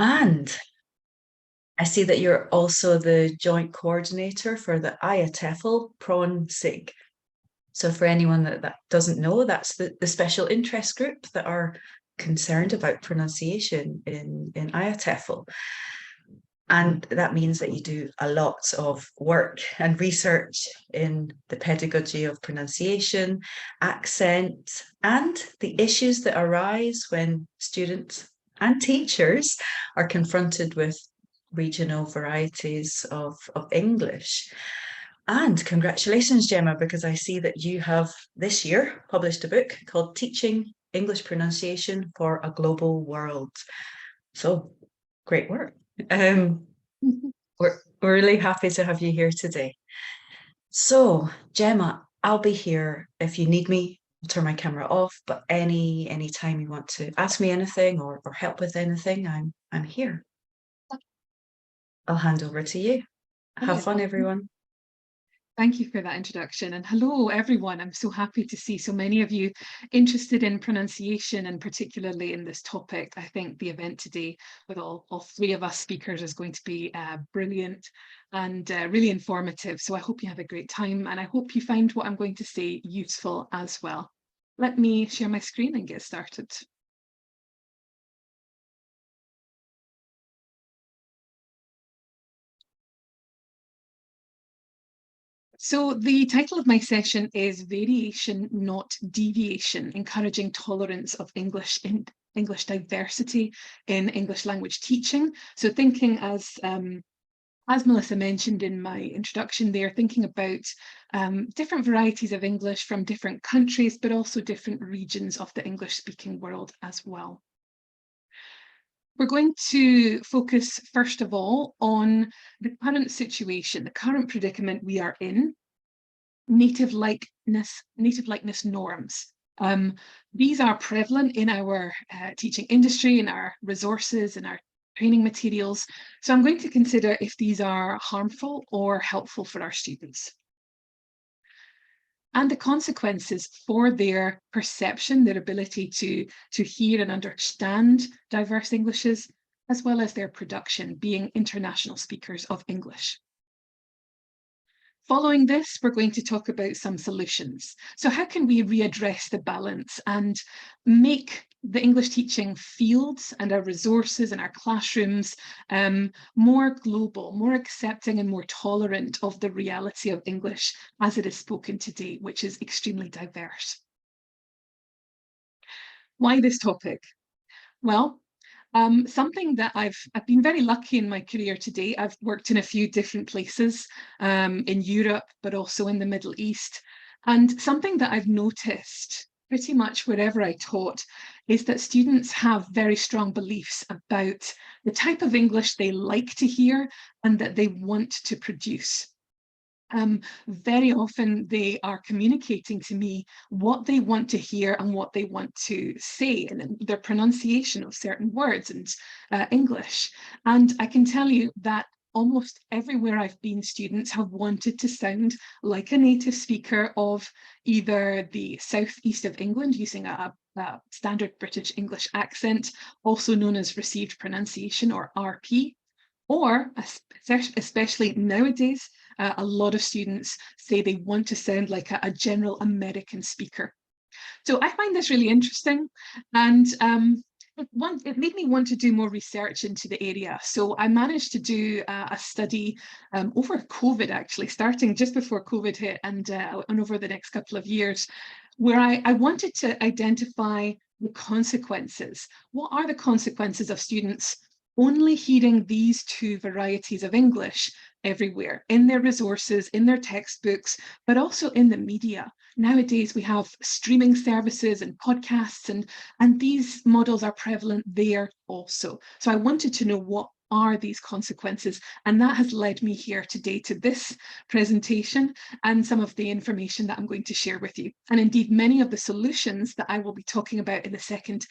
And I see that you're also the joint coordinator for the IATEFL Prawn SIG. So for anyone that doesn't know, that's the special interest group that are concerned about pronunciation in IATEFL. And that means that you do a lot of work and research in the pedagogy of pronunciation, accent, and the issues that arise when students and teachers are confronted with regional varieties of English. And congratulations, Gemma, because I see that you have this year published a book called Teaching English Pronunciation for a Global World. So great work. We're really happy to have you here today. So, Gemma, I'll be here if you need me. I'll turn my camera off, but any time you want to ask me anything or help with anything, I'm here. I'll hand over to you. Have fun, everyone. Thank you for that introduction, and hello everyone. I'm so happy to see so many of you interested in pronunciation, and particularly in this topic. I think the event today with all three of us speakers is going to be brilliant and really informative. So I hope you have a great time, and I hope you find what I'm going to say useful as well. Let me share my screen and get started. So the title of my session is Variation, Not Deviation, Encouraging Tolerance of English in English Diversity in English Language Teaching. So thinking as Melissa mentioned in my introduction there, thinking about different varieties of English from different countries, but also different regions of the English-speaking world as well. We're going to focus, first of all, on the current situation, the current predicament we are in, native likeness norms. These are prevalent in our teaching industry, in our resources, in our training materials. So I'm going to consider if these are harmful or helpful for our students, and the consequences for their perception, their ability to hear and understand diverse Englishes, as well as their production, being international speakers of English. Following this, we're going to talk about some solutions. So how can we readdress the balance and make the English teaching fields and our resources and our classrooms more global, more accepting and more tolerant of the reality of English as it is spoken today, which is extremely diverse. Why this topic? Well, something that I've been very lucky in my career today. I've worked in a few different places in Europe, but also in the Middle East. And something that I've noticed pretty much wherever I taught is that students have very strong beliefs about the type of English they like to hear and that they want to produce. Very often they are communicating to me what they want to hear and what they want to say, and their pronunciation of certain words and English. And I can tell you that almost everywhere I've been, students have wanted to sound like a native speaker of either the southeast of England using a standard British English accent, also known as received pronunciation or RP, or especially nowadays, a lot of students say they want to sound like a general American speaker. So I find this really interesting, and it made me want to do more research into the area. So I managed to do a study over COVID, actually, starting just before COVID hit and over the next couple of years, where I wanted to identify the consequences. What are the consequences of students only hearing these two varieties of English everywhere, in their resources, in their textbooks, but also in the media? Nowadays, we have streaming services and podcasts, and these models are prevalent there also. So I wanted to know what are these consequences, and that has led me here today to this presentation and some of the information that I'm going to share with you. And indeed, many of the solutions that I will be talking about in the second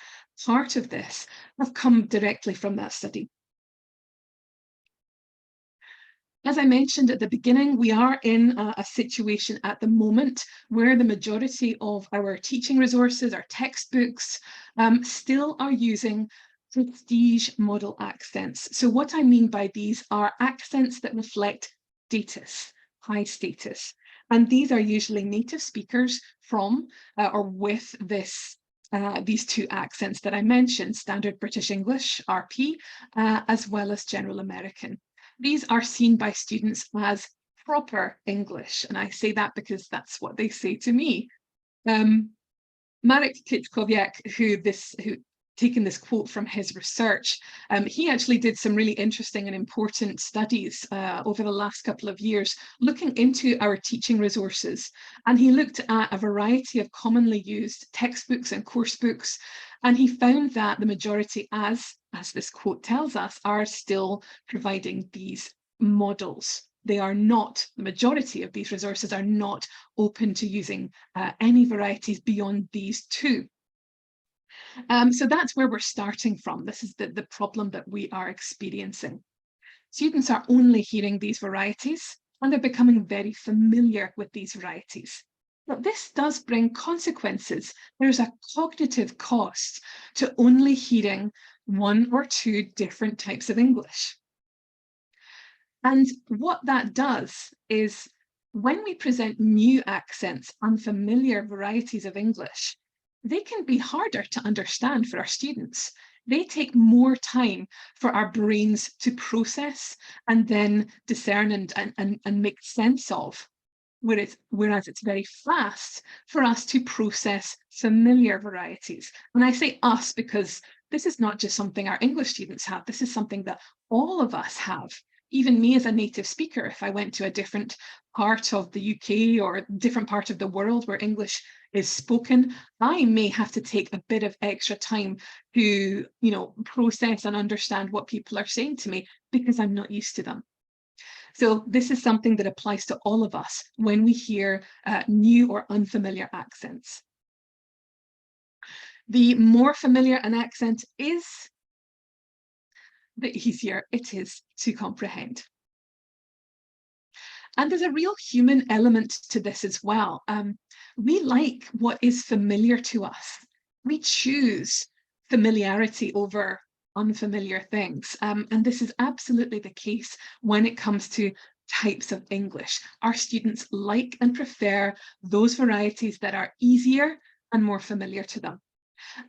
part of this have come directly from that study. As I mentioned at the beginning, we are in a situation at the moment where the majority of our teaching resources, our textbooks, still are using prestige model accents. So what I mean by these are accents that reflect status, high status. And these are usually native speakers from or with these two accents that I mentioned, Standard British English, RP, as well as General American. These are seen by students as proper English. And I say that because that's what they say to me. Marek Kiczkowiak, who taken this quote from his research, he actually did some really interesting and important studies over the last couple of years, looking into our teaching resources. And he looked at a variety of commonly used textbooks and course books, and he found that the majority, as this quote tells us, are still providing these models. They are not, the majority of these resources are not open to using any varieties beyond these two. So that's where we're starting from. This is the problem that we are experiencing. Students are only hearing these varieties and they're becoming very familiar with these varieties. But this does bring consequences. There's a cognitive cost to only hearing one or two different types of English. And what that does is when we present new accents, unfamiliar varieties of English, they can be harder to understand for our students. They take more time for our brains to process and then discern and make sense of, whereas it's very fast for us to process familiar varieties. And I say us because this is not just something our English students have, this is something that all of us have. Even me as a native speaker, if I went to a different part of the UK or a different part of the world where English is spoken, I may have to take a bit of extra time to, process and understand what people are saying to me because I'm not used to them. So this is something that applies to all of us when we hear new or unfamiliar accents. The more familiar an accent is, the easier it is to comprehend. And there's a real human element to this as well. We like what is familiar to us. We choose familiarity over unfamiliar things. And this is absolutely the case when it comes to types of English. Our students like and prefer those varieties that are easier and more familiar to them.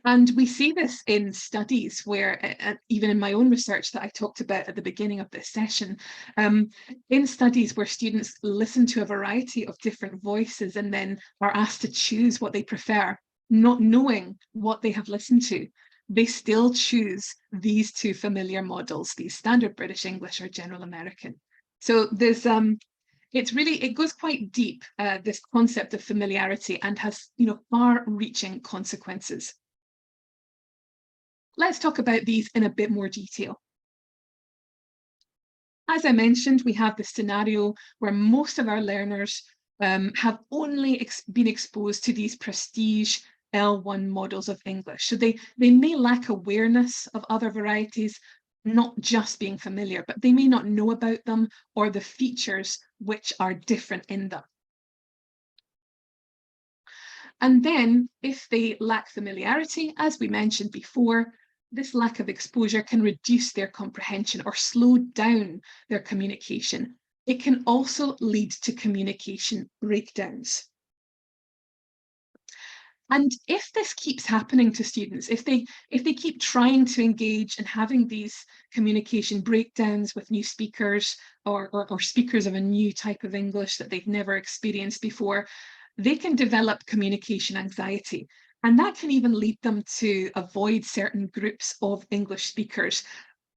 And we see this in studies where, even in my own research that I talked about at the beginning of this session, in studies where students listen to a variety of different voices and then are asked to choose what they prefer, not knowing what they have listened to, they still choose these two familiar models, these Standard British English or General American. So there's it goes quite deep, this concept of familiarity, and has far-reaching consequences. Let's talk about these in a bit more detail. As I mentioned, we have the scenario where most of our learners have only been exposed to these prestige L1 models of English. So they may lack awareness of other varieties, not just being familiar, but they may not know about them or the features which are different in them. And then if they lack familiarity, as we mentioned before, this lack of exposure can reduce their comprehension or slow down their communication. It can also lead to communication breakdowns. And if this keeps happening to students, if they keep trying to engage and having these communication breakdowns with new speakers or speakers of a new type of English that they've never experienced before, they can develop communication anxiety. And that can even lead them to avoid certain groups of English speakers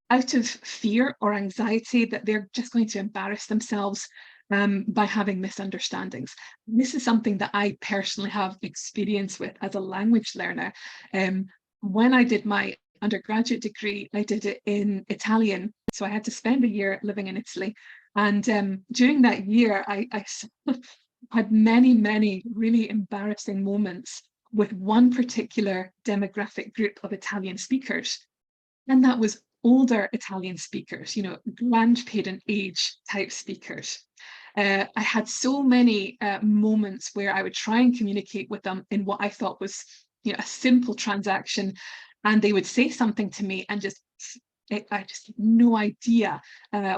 out of fear or anxiety that they're just going to embarrass themselves by having misunderstandings. This is something that I personally have experience with as a language learner. When I did my undergraduate degree, I did it in Italian. So I had to spend a year living in Italy. And during that year, I had many really embarrassing moments with one particular demographic group of Italian speakers. And that was older Italian speakers, grandparent age type speakers. I had so many moments where I would try and communicate with them in what I thought was a simple transaction. and they would say something to me and I just had no idea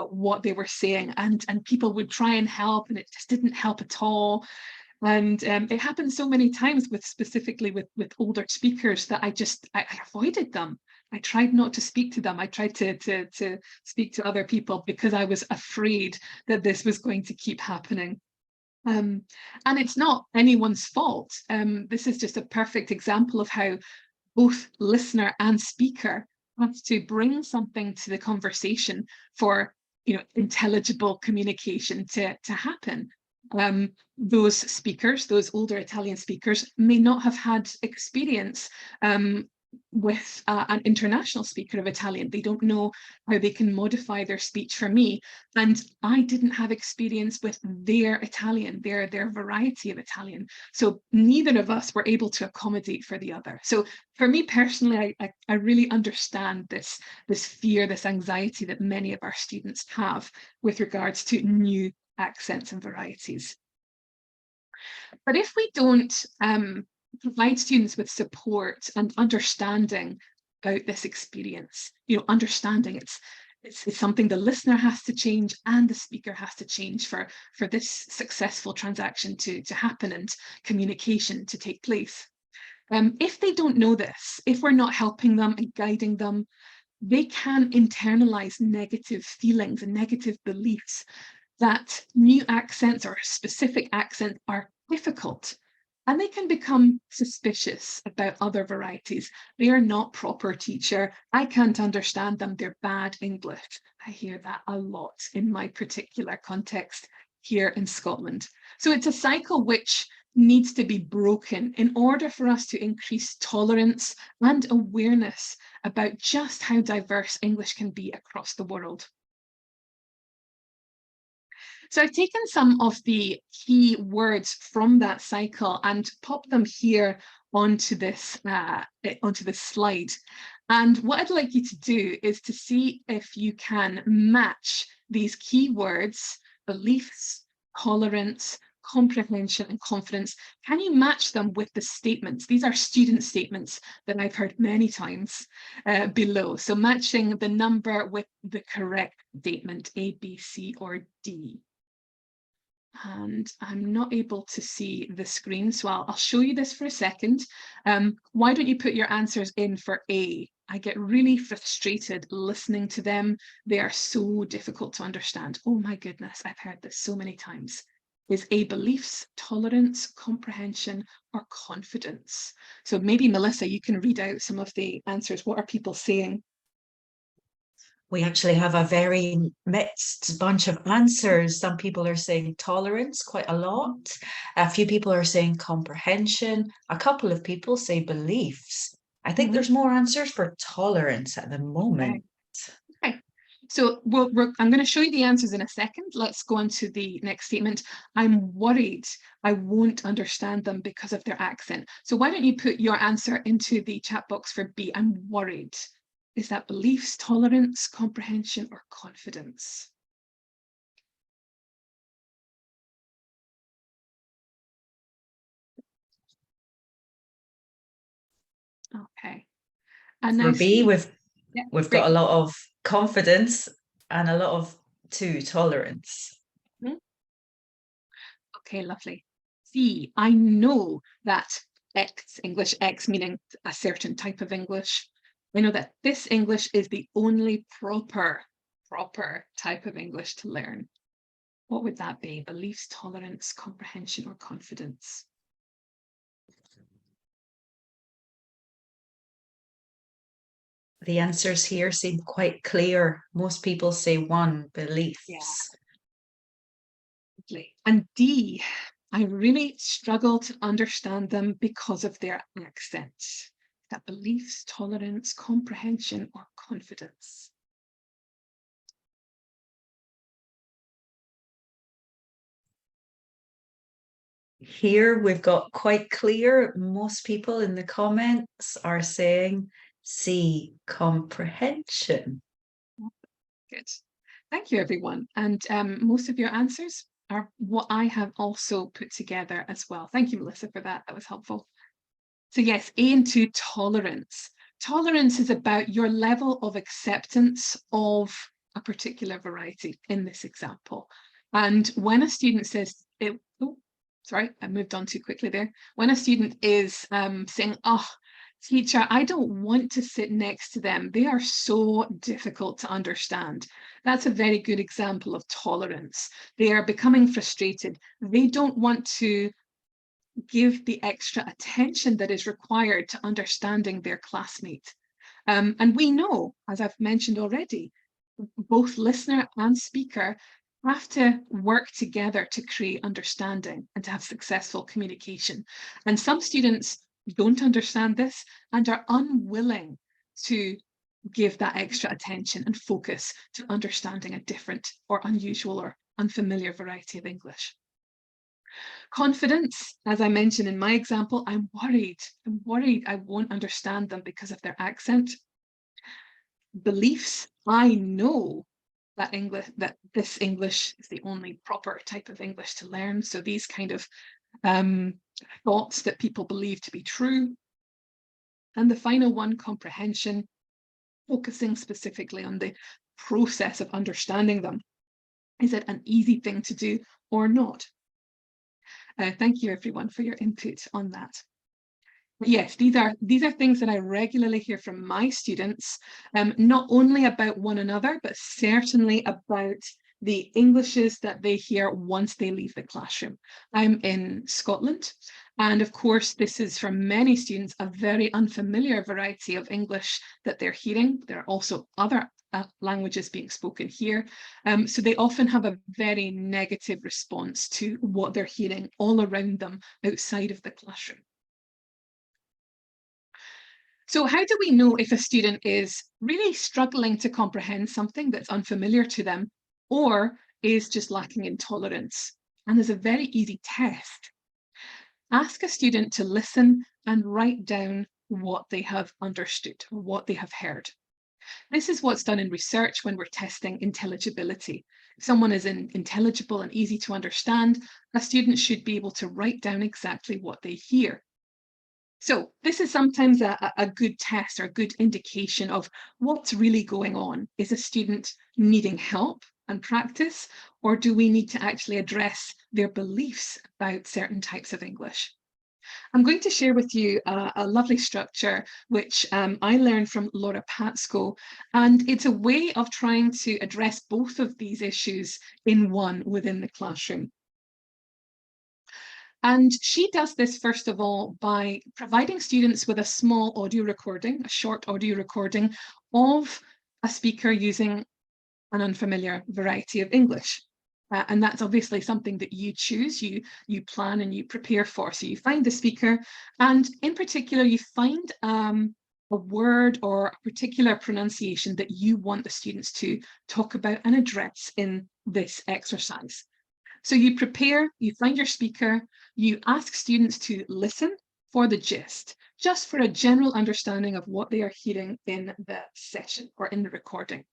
what they were saying, and people would try and help, and it just didn't help at all. And it happened so many times specifically with older speakers that I avoided them. I tried not to speak to them. I tried to speak to other people because I was afraid that this was going to keep happening. And it's not anyone's fault. This is just a perfect example of how both listener and speaker have to bring something to the conversation for, intelligible communication to happen. Those speakers, those older Italian speakers, may not have had experience with an international speaker of Italian. They don't know how they can modify their speech for me. And I didn't have experience with their Italian, their variety of Italian. So neither of us were able to accommodate for the other. So for me personally, I really understand this fear, this anxiety that many of our students have with regards to new accents and varieties. But if we don't provide students with support and understanding about this experience, understanding it's something the listener has to change and the speaker has to change for this successful transaction to happen and communication to take place. If they don't know this, if we're not helping them and guiding them, they can internalize negative feelings and negative beliefs that new accents or specific accents are difficult, and they can become suspicious about other varieties. They are not proper, teacher. I can't understand them. They're bad English. I hear that a lot in my particular context here in Scotland. So it's a cycle which needs to be broken in order for us to increase tolerance and awareness about just how diverse English can be across the world. So I've taken some of the key words from that cycle and popped them here onto this slide. And what I'd like you to do is to see if you can match these key words, beliefs, tolerance, comprehension, and confidence. Can you match them with the statements? These are student statements that I've heard many times below. So matching the number with the correct statement, A, B, C, or D. And I'm not able to see the screen, so I'll show you this for a second. Why don't you put your answers in for A? I get really frustrated listening to them. They are so difficult to understand. Oh my goodness, I've heard this so many times. Is A beliefs, tolerance, comprehension, or confidence? So maybe Melissa, you can read out some of the answers. What are people saying? We actually have a very mixed bunch of answers. Some people are saying tolerance quite a lot. A few people are saying comprehension. A couple of people say beliefs. I think there's more answers for tolerance at the moment. Okay. So I'm going to show you the answers in a second. Let's go on to the next statement. I'm worried I won't understand them because of their accent. So why don't you put your answer into the chat box for B? I'm worried. Is that beliefs, tolerance, comprehension, or confidence? Okay. And For now B, we've got a great. lot of confidence and a lot of tolerance. Okay, lovely. C, I know that X, English X meaning a certain type of English. I know that this English is the only proper type of English to learn. What would that be? Beliefs, tolerance, comprehension, or confidence? The answers here seem quite clear. Most people say one, beliefs. Yeah. And D, I really struggle to understand them because of their accents. That beliefs, tolerance, comprehension, or confidence? Here we've got quite clear. Most people in the comments are saying C, comprehension. Good. Thank you, everyone. And most of your answers are what I have also put together as well. Thank you, Melissa, for that. That was helpful. So yes, A and 2, tolerance. Tolerance is about your level of acceptance of a particular variety in this example. And when a student says, sorry, I moved on too quickly there. When a student is saying, oh, teacher, I don't want to sit next to them. They are so difficult to understand. That's a very good example of tolerance. They are becoming frustrated. They don't want to give the extra attention that is required to understanding their classmate. And we know, as I've mentioned already, both listener and speaker have to work together to create understanding and to have successful communication. And some students don't understand this and are unwilling to give that extra attention and focus to understanding a different or unusual or unfamiliar variety of English. Confidence, as I mentioned in my example, I'm worried I won't understand them because of their accent. Beliefs, I know that this English is the only proper type of English to learn. So these kind of thoughts that people believe to be true. And the final one, comprehension, focusing specifically on the process of understanding them. Is it an easy thing to do or not? Thank you everyone for your input on that. Yes, these are things that I regularly hear from my students, not only about one another, but certainly about the Englishes that they hear once they leave the classroom. I'm in Scotland, and of course, this is for many students a very unfamiliar variety of English that they're hearing. There are also other languages being spoken here. So they often have a very negative response to what they're hearing all around them outside of the classroom. So how do we know if a student is really struggling to comprehend something that's unfamiliar to them or is just lacking in tolerance? And there's a very easy test. Ask a student to listen and write down what they have understood or what they have heard. This is what's done in research when we're testing intelligibility. If someone is intelligible and easy to understand, a student should be able to write down exactly what they hear. So this is sometimes a good test or a good indication of what's really going on. Is a student needing help and practice, or do we need to actually address their beliefs about certain types of English? I'm going to share with you a lovely structure which I learned from Laura Patsko, and it's a way of trying to address both of these issues in one within the classroom. And she does this, first of all, by providing students with a small audio recording, a short audio recording of a speaker using an unfamiliar variety of English. And that's obviously something that you choose, you plan and you prepare for. So you find the speaker, and in particular, you find a word or a particular pronunciation that you want the students to talk about and address in this exercise. So you prepare, you find your speaker, you ask students to listen for the gist, just for a general understanding of what they are hearing in the session or in the recording.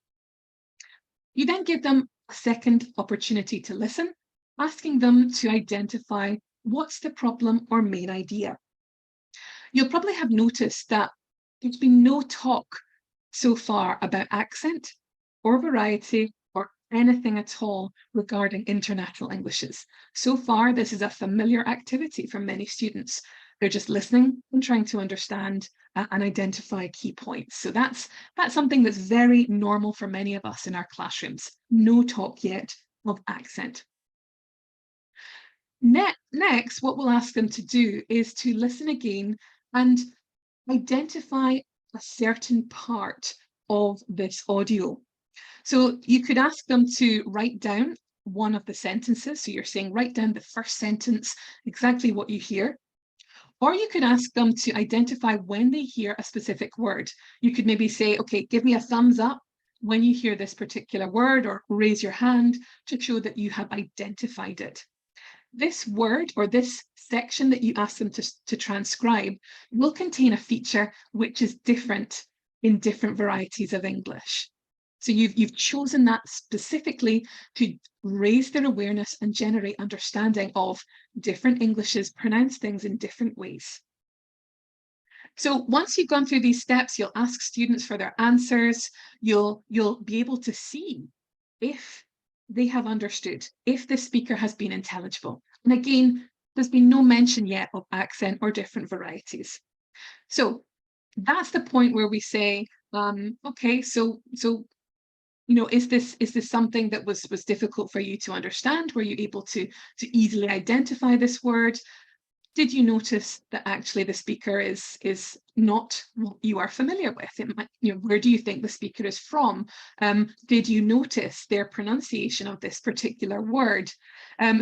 You then give them a second opportunity to listen, asking them to identify what's the problem or main idea. You'll probably have noticed that there's been no talk so far about accent or variety or anything at all regarding international Englishes. So far, this is a familiar activity for many students. They're just listening and trying to understand and identify key points. So that's something that's very normal for many of us in our classrooms. No talk yet of accent. Next, what we'll ask them to do is to listen again and identify a certain part of this audio. So you could ask them to write down one of the sentences. So you're saying, write down the first sentence, exactly what you hear. Or you could ask them to identify when they hear a specific word. You could maybe say, okay, give me a thumbs up when you hear this particular word, or raise your hand to show that you have identified it. This word or this section that you ask them to transcribe will contain a feature which is different in different varieties of English. So you've chosen that specifically to raise their awareness and generate understanding of different Englishes, pronounce things in different ways. So once you've gone through these steps, you'll ask students for their answers. You'll be able to see if they have understood, if the speaker has been intelligible. And again, there's been no mention yet of accent or different varieties. So that's the point where we say, okay, so is this something that was difficult for you to understand? Were you able to easily identify this word? Did you notice that actually the speaker is not what you are familiar with? It might, where do you think the speaker is from? Did you notice their pronunciation of this particular word?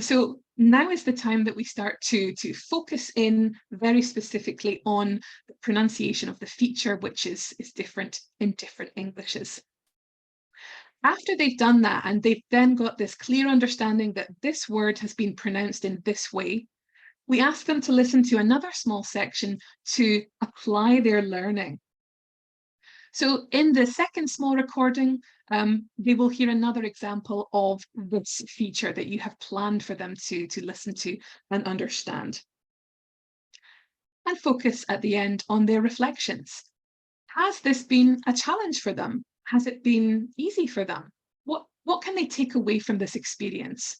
So now is the time that we start to focus in very specifically on the pronunciation of the feature, which is different in different Englishes. After they've done that, and they've then got this clear understanding that this word has been pronounced in this way, we ask them to listen to another small section to apply their learning. So in the second small recording, they will hear another example of this feature that you have planned for them to listen to and understand. And focus at the end on their reflections. Has this been a challenge for them? Has it been easy for them? What can they take away from this experience?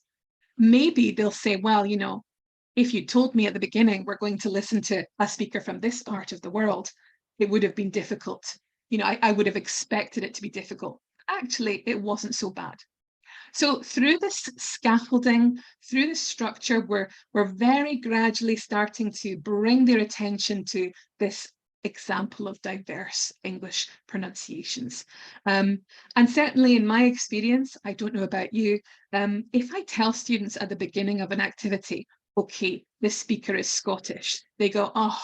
Maybe they'll say, well, if you told me at the beginning we're going to listen to a speaker from this part of the world, it would have been difficult. I would have expected it to be difficult. Actually, it wasn't so bad. So through this scaffolding, through this structure, we're very gradually starting to bring their attention to this example of diverse English pronunciations. And certainly in my experience, I don't know about you, if I tell students at the beginning of an activity, okay, this speaker is Scottish, they go, oh,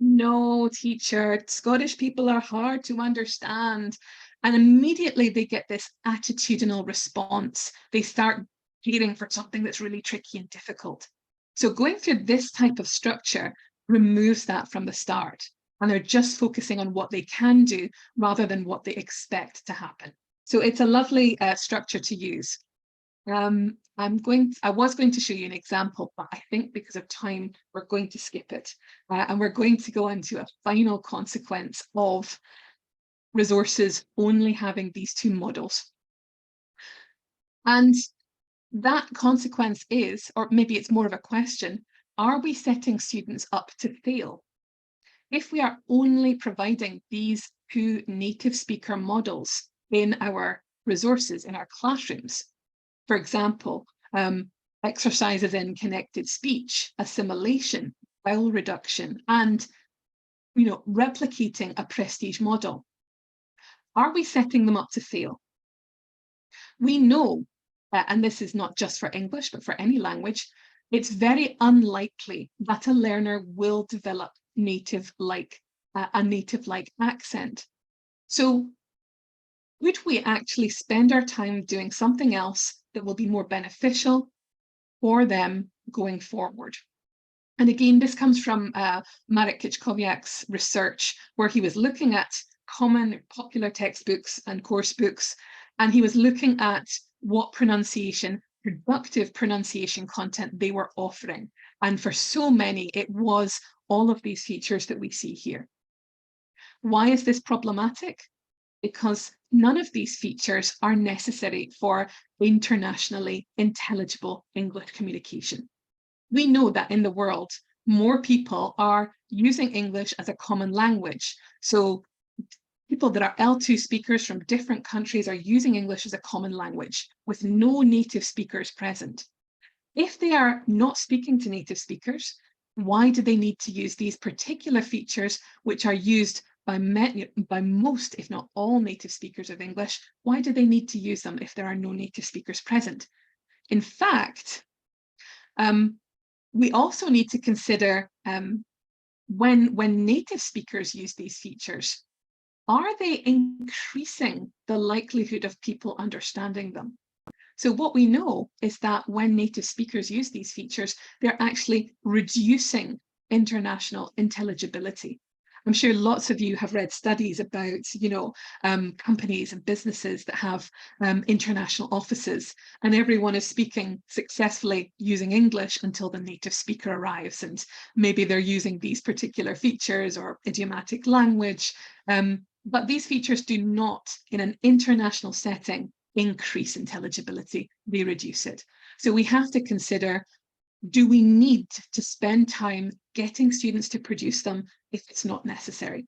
no, teacher, Scottish people are hard to understand. And immediately they get this attitudinal response. They start hearing for something that's really tricky and difficult. So going through this type of structure removes that from the start. And they're just focusing on what they can do rather than what they expect to happen. So it's a lovely structure to use. I was going to show you an example, but I think because of time, we're going to skip it. And we're going to go into a final consequence of resources only having these two models. And that consequence is, or maybe it's more of a question, are we setting students up to fail? If we are only providing these two native speaker models in our resources, in our classrooms, for example, exercises in connected speech, assimilation, vowel reduction, and replicating a prestige model, are we setting them up to fail? We know, and this is not just for English, but for any language, it's very unlikely that a learner will develop a native-like accent. So would we actually spend our time doing something else that will be more beneficial for them going forward? And again, this comes from Marek Kiczkowiak's research, where he was looking at common popular textbooks and course books, and he was looking at what productive pronunciation content they were offering. And for so many, it was all of these features that we see here. Why is this problematic? Because none of these features are necessary for internationally intelligible English communication. We know that in the world, more people are using English as a common language. So people that are L2 speakers from different countries are using English as a common language with no native speakers present. If they are not speaking to native speakers, why do they need to use these particular features, which are used by most, if not all, native speakers of English? Why do they need to use them if there are no native speakers present? In fact, we also need to consider when native speakers use these features, are they increasing the likelihood of people understanding them? So what we know is that when native speakers use these features, they're actually reducing international intelligibility. I'm sure lots of you have read studies about, companies and businesses that have international offices, and everyone is speaking successfully using English until the native speaker arrives, and maybe they're using these particular features or idiomatic language. But these features do not, in an international setting, increase intelligibility, they reduce it. So we have to consider, do we need to spend time getting students to produce them if it's not necessary?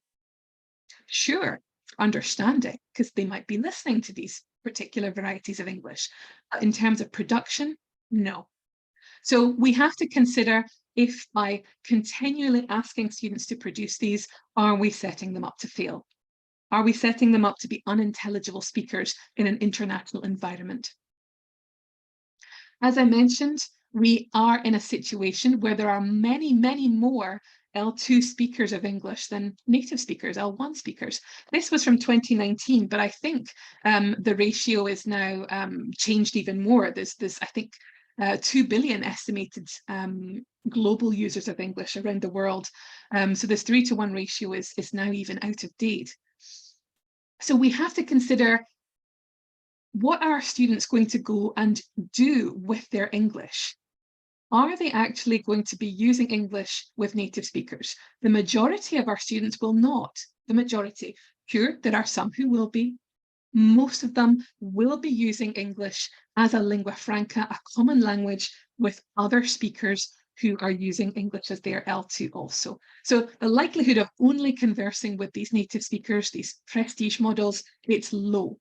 Sure, understanding, because they might be listening to these particular varieties of English. But in terms of production, no. So we have to consider if by continually asking students to produce these, are we setting them up to fail? Are we setting them up to be unintelligible speakers in an international environment? As I mentioned, we are in a situation where there are many, many more L2 speakers of English than native speakers, L1 speakers. This was from 2019, but I think the ratio is now changed even more. There's I think, 2 billion estimated global users of English around the world. So this 3-to-1 ratio is now even out of date. So we have to consider, what are students going to go and do with their English? Are they actually going to be using English with native speakers? The majority of our students will not. The majority. Sure, there are some who will be. Most of them will be using English as a lingua franca, a common language with other speakers who are using English as their L2 also. So the likelihood of only conversing with these native speakers, these prestige models, it's low.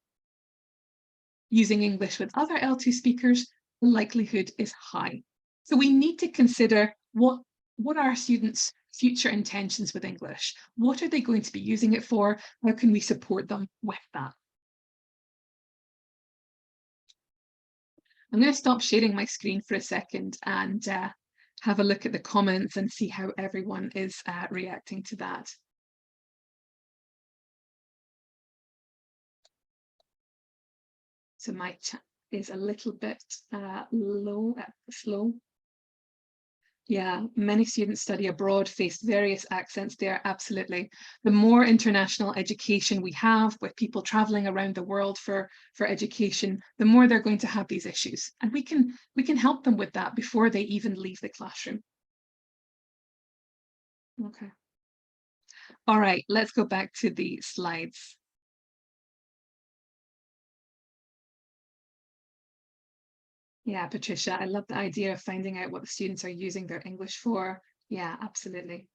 Using English with other L2 speakers, the likelihood is high. So we need to consider, what are our students' future intentions with English? What are they going to be using it for? How can we support them with that? I'm going to stop sharing my screen for a second and have a look at the comments and see how everyone is reacting to that. So my chat is a little bit slow. Yeah, many students study abroad, face various accents there, absolutely. The more international education we have, with people traveling around the world for education, the more they're going to have these issues. And we can help them with that before they even leave the classroom. Okay. All right, let's go back to the slides. Yeah, Patricia, I love the idea of finding out what the students are using their English for. Yeah, absolutely.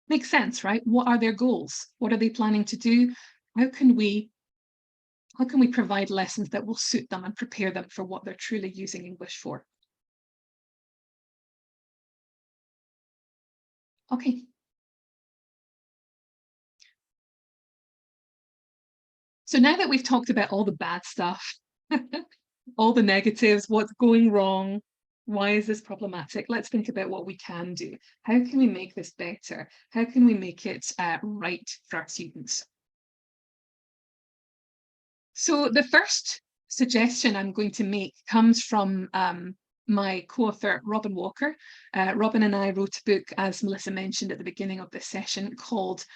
Makes sense, right? What are their goals? What are they planning to do? How can we provide lessons that will suit them and prepare them for what they're truly using English for? Okay. So now that we've talked about all the bad stuff, all the negatives, what's going wrong, why is this problematic? Let's think about what we can do. How can we make this better? How can we make it right for our students? So the first suggestion I'm going to make comes from my co-author, Robin Walker. Robin and I wrote a book, as Melissa mentioned at the beginning of this session, called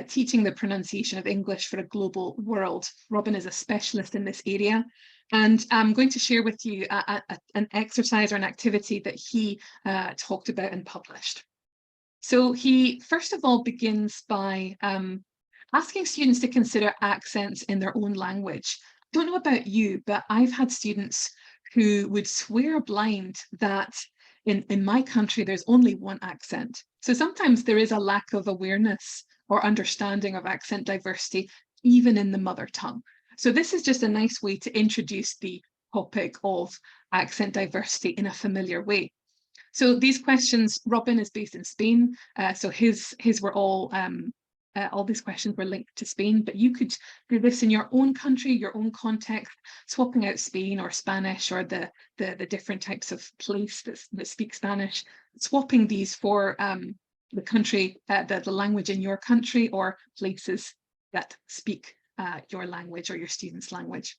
Teaching the Pronunciation of English for a Global World. Robin is a specialist in this area. And I'm going to share with you an exercise or an activity that he talked about and published. So he, first of all, begins by asking students to consider accents in their own language. I don't know about you, but I've had students who would swear blind that in my country, there's only one accent. So sometimes there is a lack of awareness or understanding of accent diversity, even in the mother tongue. So this is just a nice way to introduce the topic of accent diversity in a familiar way. So these questions, Robin is based in Spain, so his were all these questions were linked to Spain, but you could do this in your own country, your own context, swapping out Spain or Spanish or the different types of place that speak Spanish, swapping these for the country, the language in your country, or places that speak your language or your students' language.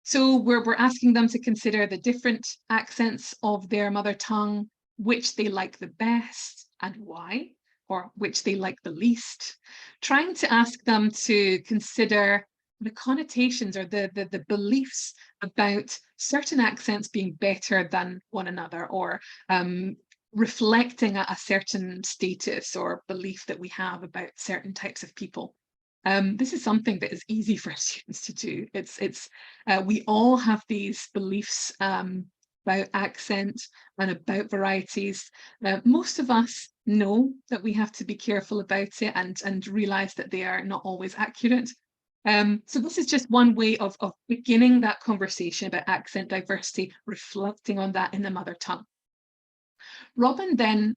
So we're asking them to consider the different accents of their mother tongue, which they like the best and why. or which they like the least, trying to ask them to consider the connotations or the beliefs about certain accents being better than one another, or reflecting a certain status or belief that we have about certain types of people. This is something that is easy for students to do. We all have these beliefs about accent and about varieties. Most of us know that we have to be careful about it and realize that they are not always accurate. So this is just one way of beginning that conversation about accent diversity, reflecting on that in the mother tongue. Robin then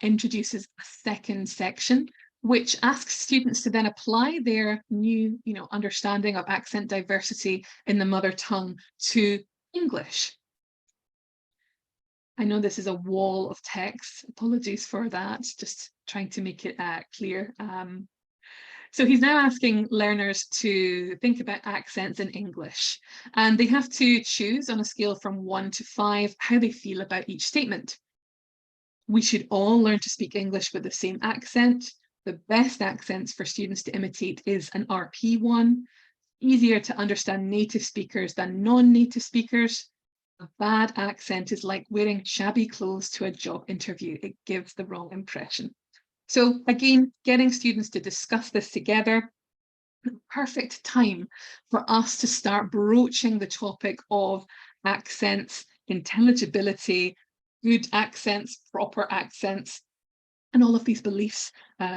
introduces a second section, which asks students to then apply their new, understanding of accent diversity in the mother tongue to English. I know this is a wall of text. Apologies for that. Just trying to make it clear. So he's now asking learners to think about accents in English, and they have to choose on a scale from 1 to 5 how they feel about each statement. We should all learn to speak English with the same accent. The best accents for students to imitate is an RP one. Easier to understand native speakers than non-native speakers. A bad accent is like wearing shabby clothes to a job interview. It gives the wrong impression. So again, getting students to discuss this together, perfect time for us to start broaching the topic of accents, intelligibility, good accents, proper accents, and all of these beliefs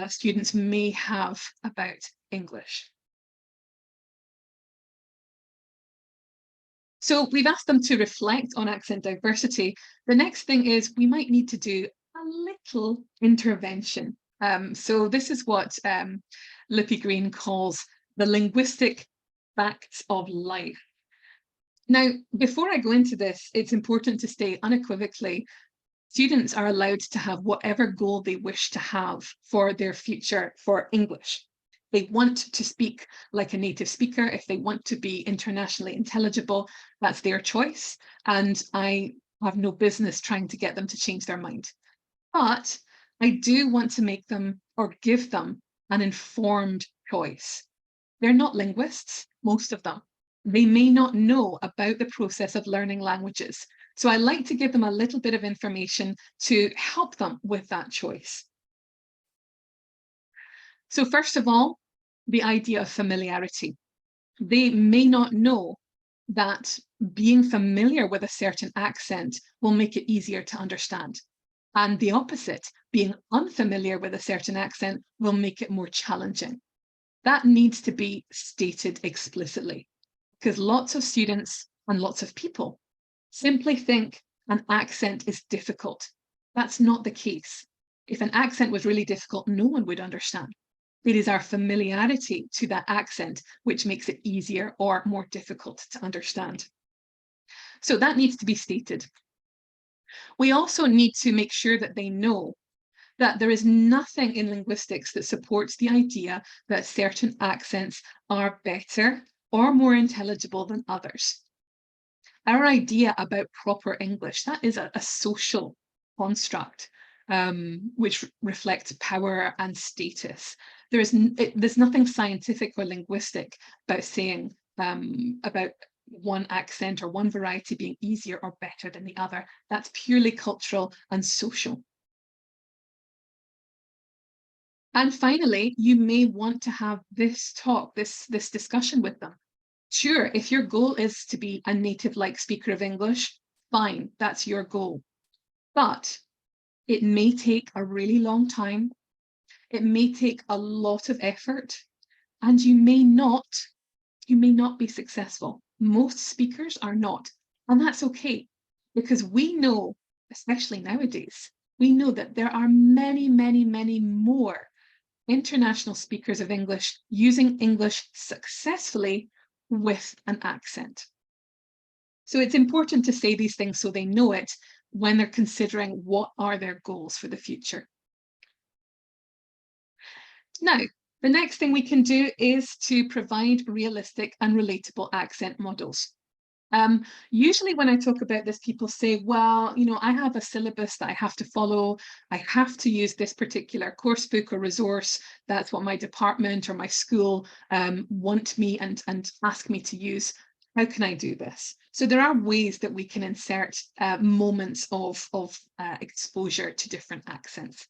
students may have about English. So we've asked them to reflect on accent diversity. The next thing is we might need to do a little intervention. So this is what Lippy Green calls the linguistic facts of life. Now, before I go into this, it's important to state unequivocally, students are allowed to have whatever goal they wish to have for their future for English. They want to speak like a native speaker. If they want to be internationally intelligible, that's their choice. And I have no business trying to get them to change their mind. But I do want to make them or give them an informed choice. They're not linguists, most of them. They may not know about the process of learning languages. So I like to give them a little bit of information to help them with that choice. So first of all, the idea of familiarity. They may not know that being familiar with a certain accent will make it easier to understand. And the opposite, being unfamiliar with a certain accent will make it more challenging. That needs to be stated explicitly, because lots of students and lots of people simply think an accent is difficult. That's not the case. If an accent was really difficult, no one would understand. It is our familiarity to that accent which makes it easier or more difficult to understand. So that needs to be stated. We also need to make sure that they know that there is nothing in linguistics that supports the idea that certain accents are better or more intelligible than others. Our idea about proper English, that is a social construct which reflects power and status. There's nothing scientific or linguistic about saying about one accent or one variety being easier or better than the other. That's purely cultural and social. And finally, you may want to have this talk, this discussion with them. Sure, if your goal is to be a native-like speaker of English, fine, that's your goal. But it may take a really long time. It may take a lot of effort, and you may not be successful. Most speakers are not, and that's okay, because we know, especially nowadays, we know that there are many, many, many more international speakers of English using English successfully with an accent. So it's important to say these things so they know it when they're considering what are their goals for the future. Now, the next thing we can do is to provide realistic and relatable accent models. Usually when I talk about this, people say, well, you know, I have a syllabus that I have to follow. I have to use this particular course book or resource. That's what my department or my school want me and ask me to use. How can I do this? So there are ways that we can insert moments of exposure to different accents.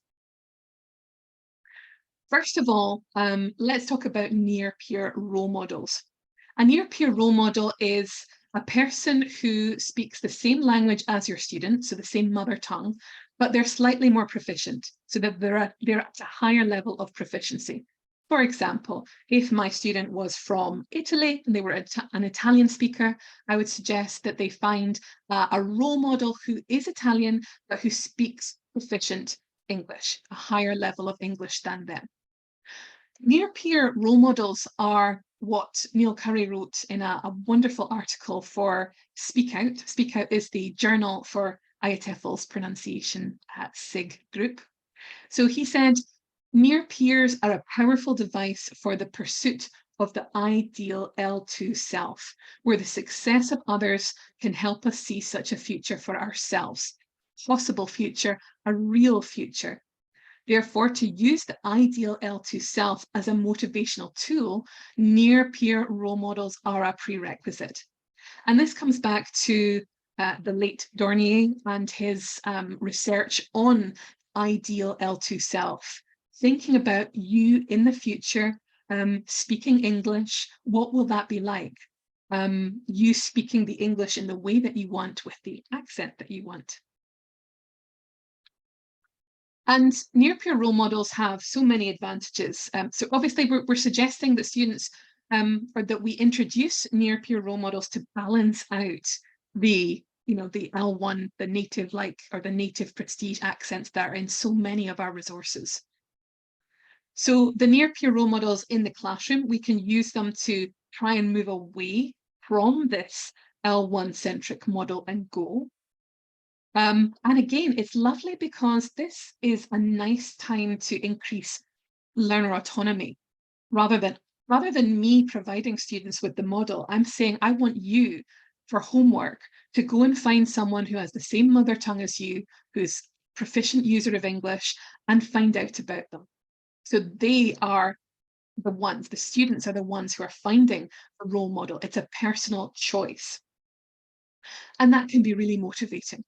First of all, let's talk about near-peer role models. A near-peer role model is a person who speaks the same language as your student, so the same mother tongue, but they're slightly more proficient, so that they're at a higher level of proficiency. For example, if my student was from Italy and they were an Italian speaker, I would suggest that they find a role model who is Italian, but who speaks proficient English, a higher level of English than them. Near-peer role models are what Neil Curry wrote in a wonderful article for Speak Out. Speak Out is the journal for IATEFL's pronunciation SIG group. So he said, near peers are a powerful device for the pursuit of the ideal L2 self, where the success of others can help us see such a future for ourselves. Possible future, a real future. Therefore, to use the ideal L2 self as a motivational tool, near-peer role models are a prerequisite. And this comes back to the late Dornier and his research on ideal L2 self, thinking about you in the future, speaking English, what will that be like? You speaking the English in the way that you want with the accent that you want. And near-peer role models have so many advantages. So obviously we're suggesting that students or that we introduce near-peer role models to balance out the L1, the native or the native prestige accents that are in so many of our resources. So the near-peer role models in the classroom, we can use them to try and move away from this L1 centric model and go. And again, it's lovely because this is a nice time to increase learner autonomy. Rather than me providing students with the model, I'm saying I want you, for homework, to go and find someone who has the same mother tongue as you, who's proficient user of English, and find out about them. So they are the students are the ones who are finding a role model. It's a personal choice. And that can be really motivating.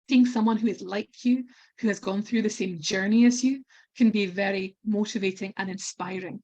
Seeing someone who is like you, who has gone through the same journey as you, can be very motivating and inspiring.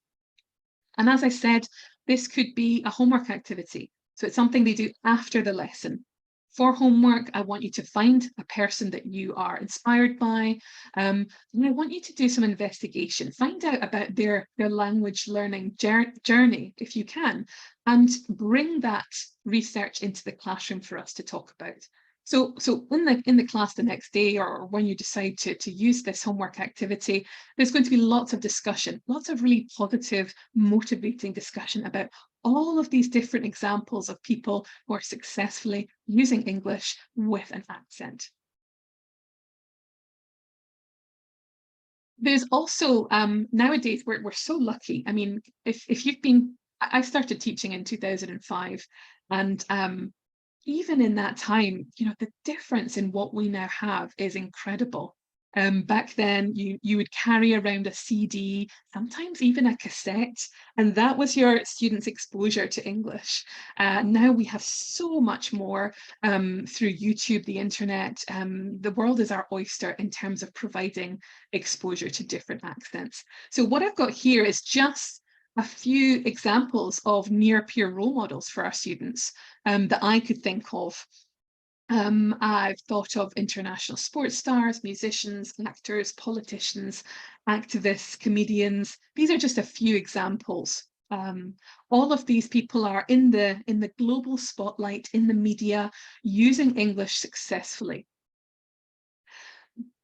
And as I said, this could be a homework activity. So it's something they do after the lesson. For homework, I want you to find a person that you are inspired by. And I want you to do some investigation, find out about their language learning journey, if you can, and bring that research into the classroom for us to talk about. So in the class the next day, or when you decide to use this homework activity, there's going to be lots of discussion, lots of really positive, motivating discussion about all of these different examples of people who are successfully using English with an accent. There's also, nowadays, we're so lucky. I mean, if you've been, I started teaching in 2005, and even in that time, the difference in what we now have is incredible. Back then, you would carry around a CD, sometimes even a cassette, and that was your students' exposure to English. Now we have so much more through YouTube, the internet. The world is our oyster in terms of providing exposure to different accents. So what I've got here is just a few examples of near-peer role models for our students that I could think of. I've thought of international sports stars, musicians, actors, politicians, activists, comedians. These are just a few examples. All of these people are in the global spotlight, in the media, using English successfully.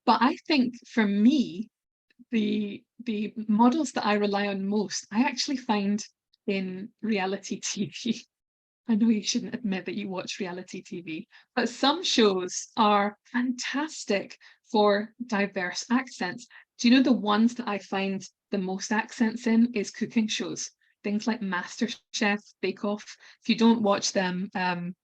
But I think for me, the models that I rely on most, I actually find in reality TV. I know you shouldn't admit that you watch reality TV, but some shows are fantastic for diverse accents. Do you know the ones that I find the most accents in is cooking shows? things like MasterChef, Bake Off. If you don't watch them,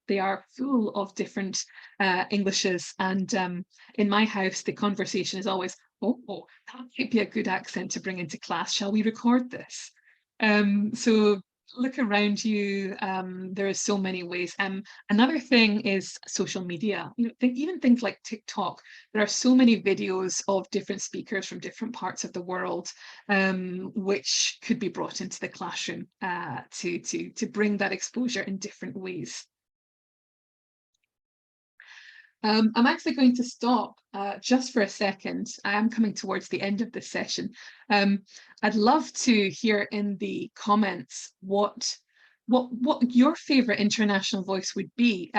they are full of different Englishes. And in my house, the conversation is always, oh, that might be a good accent to bring into class. Shall we record this? So look around you. There are so many ways. Another thing is social media. Even things like TikTok. There are so many videos of different speakers from different parts of the world, which could be brought into the classroom to bring that exposure in different ways. I'm actually going to stop just for a second. I am coming towards the end of this session. I'd love to hear in the comments what your favorite international voice would be.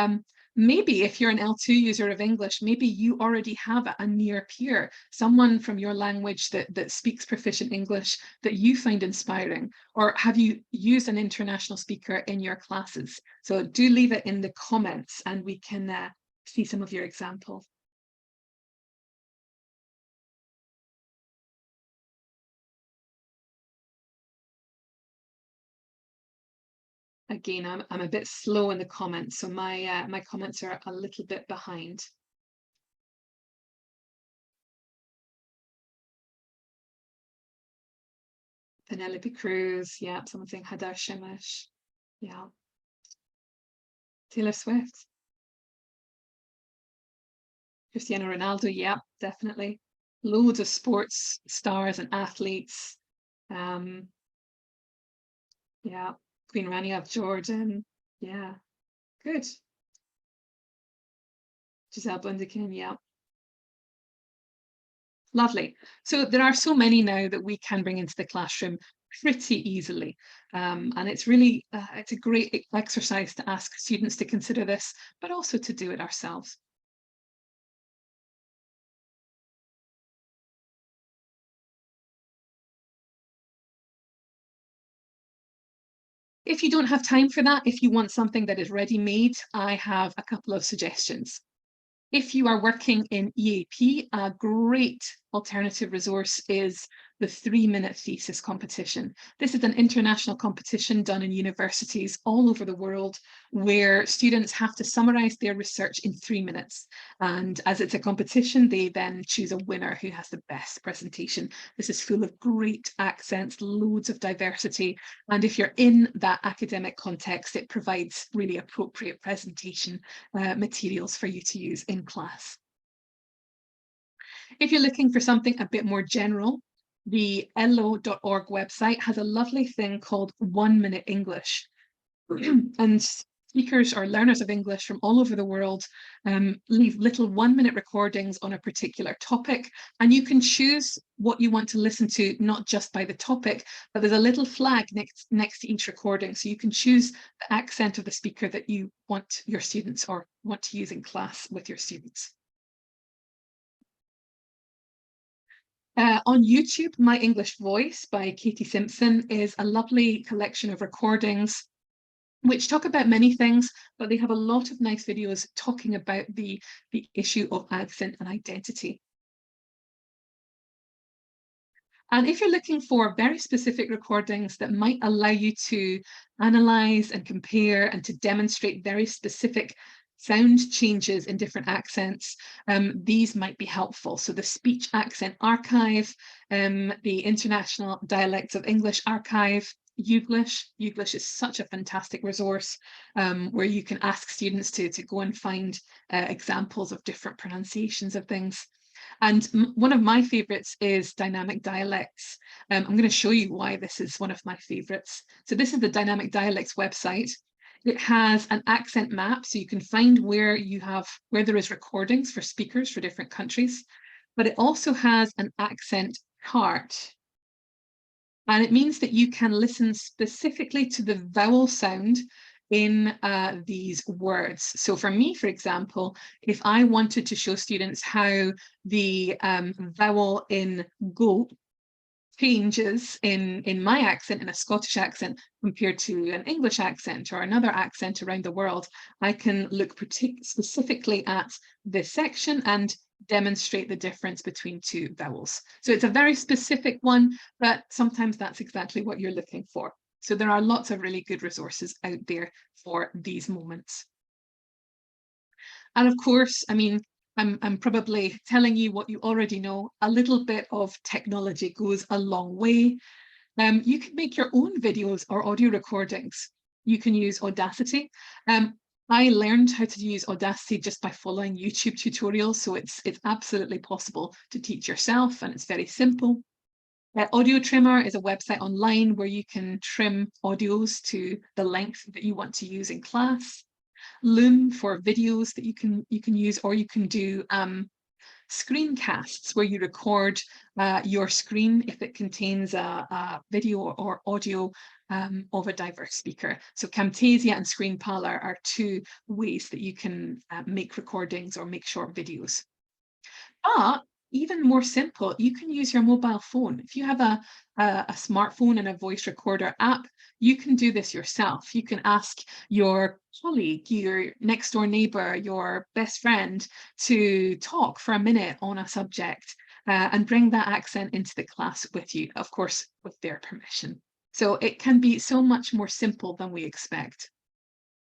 Maybe if you're an L2 user of English, maybe you already have a near peer, someone from your language that speaks proficient English that you find inspiring, or have you used an international speaker in your classes? So do leave it in the comments and we can see some of your examples. Again, I'm a bit slow in the comments, so my comments are a little bit behind. Penelope Cruz, yeah, someone saying Hadar Shemesh, yeah. Taylor Swift. Cristiano Ronaldo, yeah, definitely. Loads of sports stars and athletes. Yeah, Queen Rania of Jordan, yeah, good. Giselle Bundekin, yeah. Lovely. So there are so many now that we can bring into the classroom pretty easily. And it's really, it's a great exercise to ask students to consider this, but also to do it ourselves. If you don't have time for that, if you want something that is ready-made, I have a couple of suggestions. If you are working in EAP, a great alternative resource is the 3-minute thesis competition. This is an international competition done in universities all over the world where students have to summarize their research in 3 minutes. And as it's a competition, they then choose a winner who has the best presentation. This is full of great accents, loads of diversity. And if you're in that academic context, it provides really appropriate presentation materials for you to use in class. If you're looking for something a bit more general, the elo.org website has a lovely thing called 1 Minute English. And speakers or learners of English from all over the world leave little 1-minute recordings on a particular topic, and you can choose what you want to listen to, not just by the topic, but there's a little flag next to each recording, so you can choose the accent of the speaker that you want your students or want to use in class with your students. On YouTube, My English Voice by Katie Simpson is a lovely collection of recordings which talk about many things, but they have a lot of nice videos talking about the issue of accent and identity. And if you're looking for very specific recordings that might allow you to analyze and compare and to demonstrate very specific sound changes in different accents, these might be helpful. So the Speech Accent Archive, the International Dialects of English Archive, Youglish is such a fantastic resource where you can ask students to go and find examples of different pronunciations of things. And one of my favorites is Dynamic Dialects. I'm going to show you why this is one of my favorites. So this is the Dynamic Dialects website. It has an accent map, so you can find where there is recordings for speakers for different countries, but it also has an accent chart. And it means that you can listen specifically to the vowel sound in these words. So for me, for example, if I wanted to show students how the vowel in go changes in my accent, in a Scottish accent, compared to an English accent or another accent around the world, I can look specifically at this section and demonstrate the difference between two vowels. So it's a very specific one, but sometimes that's exactly what you're looking for. So there are lots of really good resources out there for these moments. And of course, I mean, I'm probably telling you what you already know. A little bit of technology goes a long way. You can make your own videos or audio recordings. You can use Audacity. I learned how to use Audacity just by following YouTube tutorials, so it's absolutely possible to teach yourself, and it's very simple. Audio Trimmer is a website online where you can trim audios to the length that you want to use in class. Loom for videos that you can use, or you can do screencasts where you record your screen if it contains a video or audio of a diverse speaker. So Camtasia and ScreenPal are two ways that you can make recordings or make short videos. But even more simple, you can use your mobile phone. If you have a smartphone and a voice recorder app, you can do this yourself. You can ask your colleague, your next door neighbor, your best friend to talk for a minute on a subject and bring that accent into the class with you, of course, with their permission. So it can be so much more simple than we expect.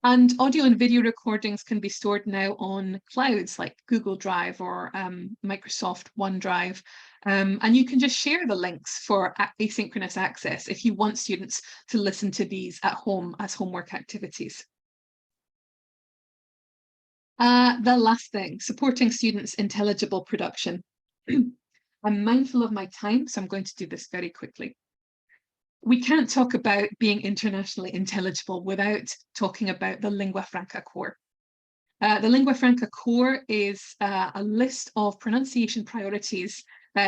And audio and video recordings can be stored now on clouds like Google Drive or Microsoft OneDrive. And you can just share the links for asynchronous access if you want students to listen to these at home as homework activities. The last thing, supporting students' intelligible production. I'm mindful of my time, so I'm going to do this very quickly. We can't talk about being internationally intelligible without talking about the lingua franca core. The lingua franca core is a list of pronunciation priorities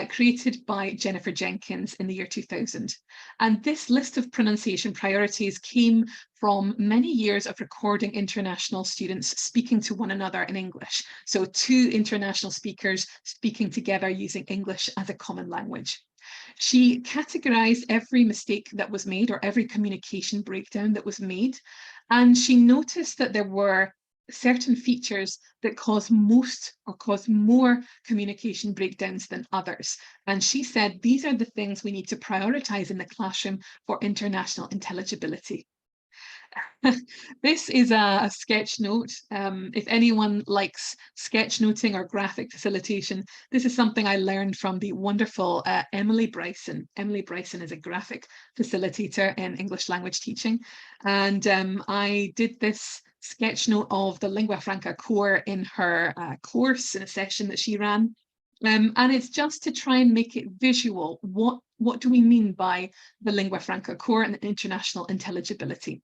created by Jennifer Jenkins in the year 2000. And this list of pronunciation priorities came from many years of recording international students speaking to one another in English. So two international speakers speaking together using English as a common language. She categorized every mistake that was made or every communication breakdown that was made. And she noticed that there were certain features that cause most or cause more communication breakdowns than others. And she said, these are the things we need to prioritize in the classroom for international intelligibility. This is a sketch note. If anyone likes sketchnoting or graphic facilitation, this is something I learned from the wonderful Emily Bryson. Emily Bryson is a graphic facilitator in English language teaching. And I did this sketch note of the lingua franca core in her course in a session that she ran. And it's just to try and make it visual. What do we mean by the lingua franca core and international intelligibility?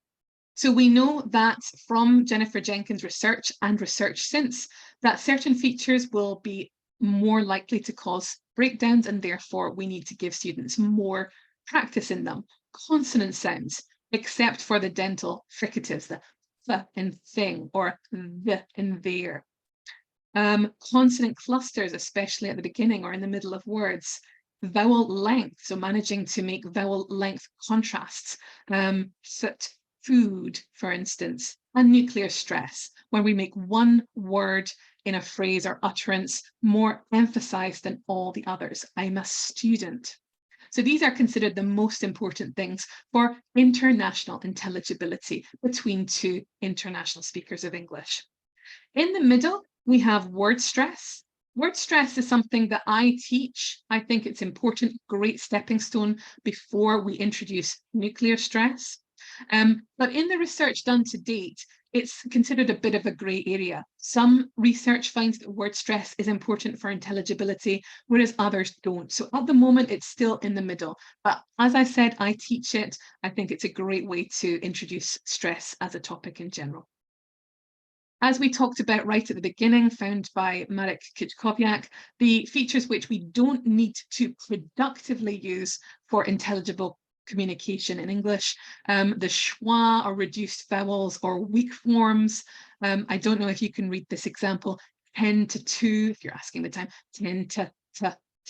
So we know that from Jennifer Jenkins' research and research since, that certain features will be more likely to cause breakdowns, and therefore we need to give students more practice in them. Consonant sounds, except for the dental fricatives, the th in thing or the in there. Consonant clusters, especially at the beginning or in the middle of words. Vowel length, so managing to make vowel length contrasts. Food, for instance, and nuclear stress, when we make one word in a phrase or utterance more emphasized than all the others. I'm a student. So these are considered the most important things for international intelligibility between two international speakers of English. In the middle, we have word stress. Word stress is something that I teach. I think it's important, great stepping stone before we introduce nuclear stress. But in the research done to date, it's considered a bit of a grey area. Some research finds that word stress is important for intelligibility, whereas others don't. So at the moment, it's still in the middle. But as I said, I teach it. I think it's a great way to introduce stress as a topic in general. As we talked about right at the beginning, found by Marek Kuczkowiak, the features which we don't need to productively use for intelligible communication in English, the schwa or reduced vowels or weak forms. I don't know if you can read this example, 10 to 2, if you're asking the time, 10 to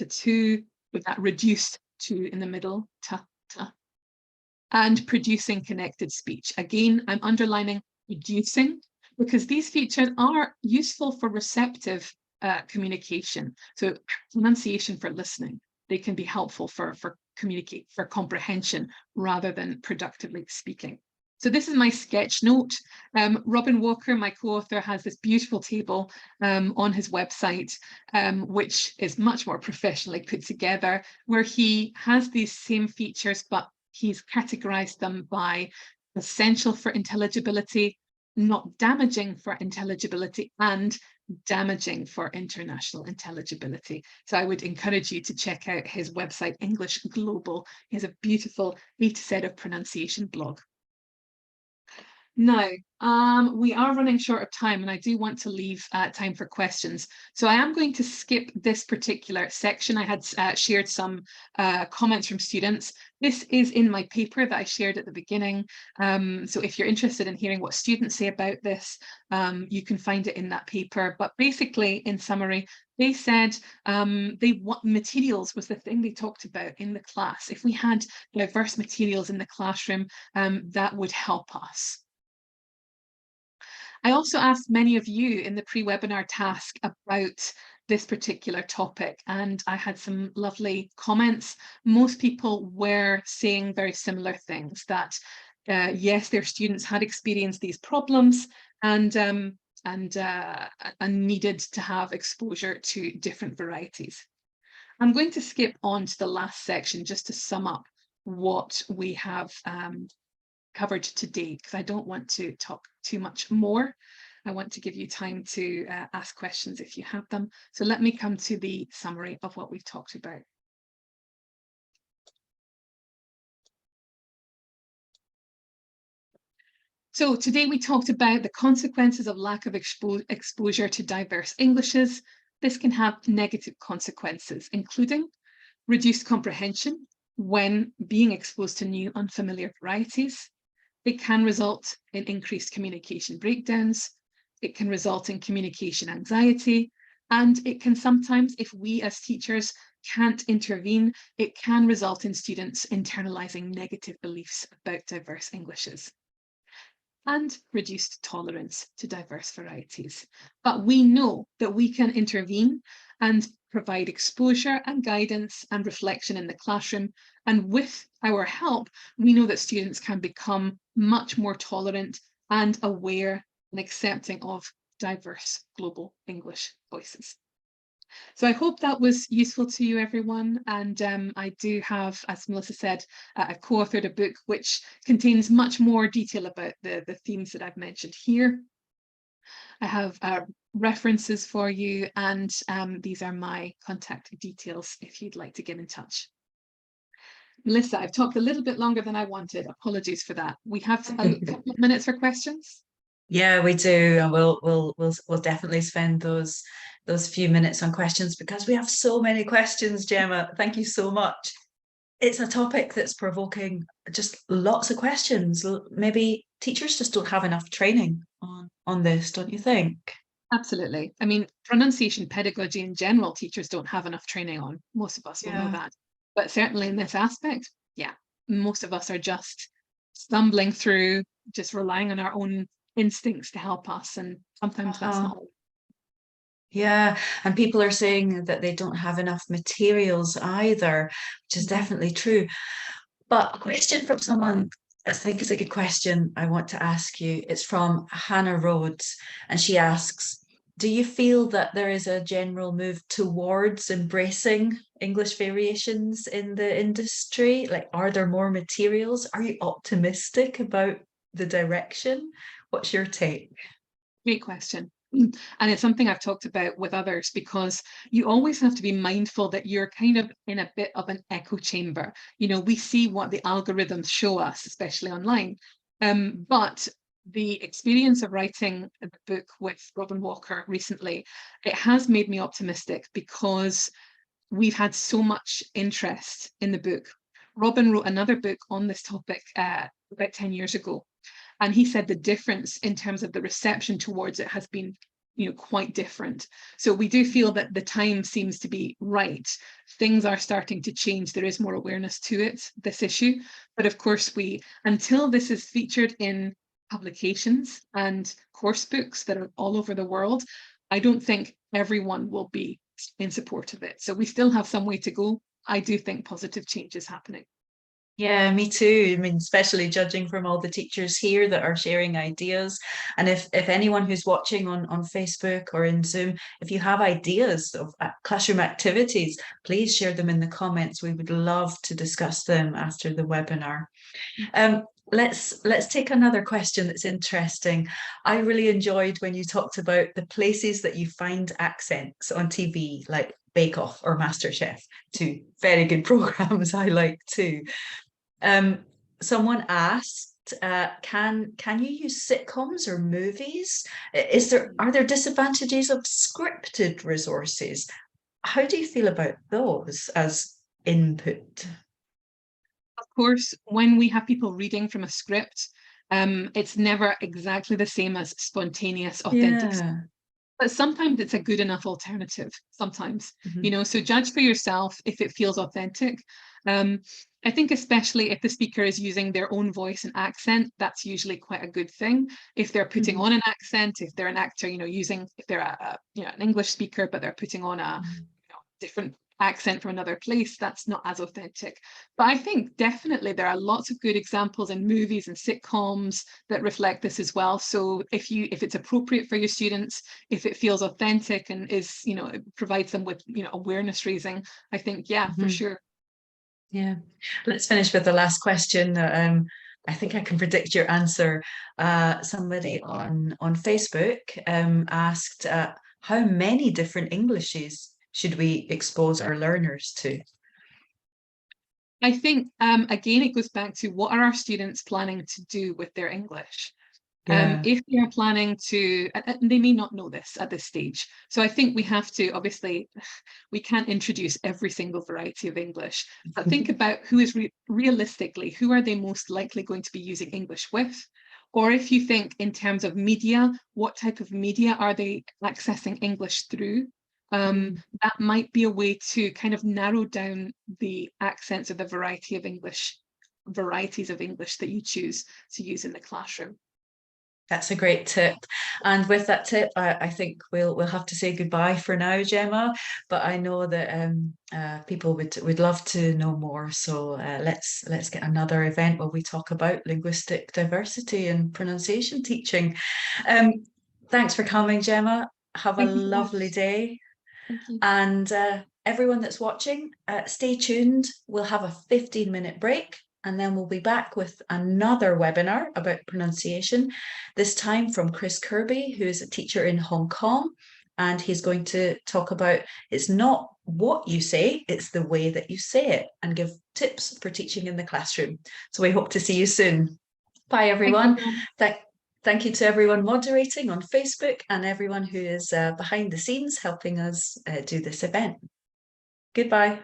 2, with that reduced 2 in the middle, ta. And producing connected speech. Again, I'm underlining producing, because these features are useful for receptive communication. So pronunciation for listening. They can be helpful for communicate, for comprehension rather than productively speaking. So this is my sketch note. Robin Walker, my co-author, has this beautiful table on his website, which is much more professionally put together, where he has these same features, but he's categorized them by essential for intelligibility, not damaging for intelligibility, and damaging for international intelligibility. So I would encourage you to check out his website, English Global. He has a beautiful A to Z of pronunciation blog. Now, we are running short of time, and I do want to leave time for questions. So I am going to skip this particular section. I had shared some comments from students. This is in my paper that I shared at the beginning. So if you're interested in hearing what students say about this, you can find it in that paper. But basically, in summary, they said materials was the thing they talked about in the class. If we had diverse materials in the classroom, that would help us. I also asked many of you in the pre-webinar task about this particular topic, and I had some lovely comments. Most people were saying very similar things, that yes, their students had experienced these problems and needed to have exposure to different varieties. I'm going to skip on to the last section just to sum up what we have covered today, because I don't want to talk too much more. I want to give you time to ask questions if you have them. So let me come to the summary of what we've talked about. So today we talked about the consequences of lack of exposure to diverse Englishes. This can have negative consequences, including reduced comprehension when being exposed to new unfamiliar varieties. It can result in increased communication breakdowns. It can result in communication anxiety. And it can sometimes, if we as teachers can't intervene, it can result in students internalizing negative beliefs about diverse Englishes. And reduced tolerance to diverse varieties. But we know that we can intervene and provide exposure and guidance and reflection in the classroom. And with our help, we know that students can become much more tolerant and aware and accepting of diverse global English voices. So I hope that was useful to you, everyone. And I do have, as Melissa said, I co-authored a book which contains much more detail about the themes that I've mentioned here. I have references for you, and these are my contact details if you'd like to get in touch. Melissa, I've talked a little bit longer than I wanted. Apologies for that. We have a couple of minutes for questions. Yeah, we do, and we'll definitely spend those few minutes on questions, because we have so many questions, Gemma. Thank you so much. It's a topic that's provoking just lots of questions. Maybe teachers just don't have enough training on this, don't you think? Absolutely. I mean, pronunciation pedagogy in general, teachers don't have enough training on. Most of us will know that. But certainly in this aspect, yeah, most of us are just stumbling through, just relying on our own instincts to help us. And sometimes that's not. Yeah, and people are saying that they don't have enough materials either, which is definitely true. But a question from someone I think is a good question I want to ask you. It's from Hannah Rhodes, and she asks, do you feel that there is a general move towards embracing English variations in the industry? Like, are there more materials? Are you optimistic about the direction? What's your take? Great question. And it's something I've talked about with others, because you always have to be mindful that you're kind of in a bit of an echo chamber. You know, we see what the algorithms show us, especially online. But the experience of writing a book with Robin Walker recently, it has made me optimistic, because we've had so much interest in the book. Robin wrote another book on this topic about 10 years ago. And he said the difference in terms of the reception towards it has been, quite different. So we do feel that the time seems to be right. Things are starting to change. There is more awareness to it, this issue. But of course, until this is featured in publications and course books that are all over the world, I don't think everyone will be in support of it. So we still have some way to go. I do think positive change is happening. Yeah, me too. I mean, especially judging from all the teachers here that are sharing ideas. And if anyone who's watching on Facebook or in Zoom, if you have ideas of classroom activities, please share them in the comments. We would love to discuss them after the webinar. Let's take another question that's interesting. I really enjoyed when you talked about the places that you find accents on TV, like Bake Off or MasterChef, two very good programs I like too. Um, Someone asked, can you use sitcoms or movies? Are there disadvantages of scripted resources? How do you feel about those as input? Of course, when we have people reading from a script, it's never exactly the same as spontaneous, authentic. Yeah. But sometimes it's a good enough alternative, sometimes, Mhm. so judge for yourself if it feels authentic. I think especially if the speaker is using their own voice and accent, that's usually quite a good thing. If they're putting Mhm. on an accent, if they're an actor, if they're an English speaker, but they're putting on a Mhm. different accent from another place, that's not as authentic. But I think definitely there are lots of good examples in movies and sitcoms that reflect this as well. So if it's appropriate for your students, if it feels authentic and is, it provides them with, awareness raising, I think, yeah, for Mhm. sure. Yeah. Let's finish with the last question. I think I can predict your answer. Somebody on Facebook asked, how many different Englishes should we expose our learners to? I think, again, it goes back to what are our students planning to do with their English? Yeah. If they are planning to, and they may not know this at this stage. So I think we have to, obviously, we can't introduce every single variety of English, but think about who is realistically, who are they most likely going to be using English with? Or if you think in terms of media, what type of media are they accessing English through? Mm. That might be a way to kind of narrow down the accents or the varieties of English that you choose to use in the classroom. That's a great tip. And with that tip, I think we'll have to say goodbye for now, Gemma. But I know that people would love to know more. So let's get another event where we talk about linguistic diversity and pronunciation teaching. Um, Thanks for coming, Gemma. Have a Thank you so lovely much. day. Thank you. And everyone that's watching, stay tuned. We'll have a 15-minute break and then we'll be back with another webinar about pronunciation, this time from Chris Kirby, who is a teacher in Hong Kong. And he's going to talk about it's not what you say, it's the way that you say it, and give tips for teaching in the classroom. So we hope to see you soon. Bye, Thank you, everyone. everyone. Thank you to everyone moderating on Facebook and everyone who is behind the scenes helping us do this event. Goodbye.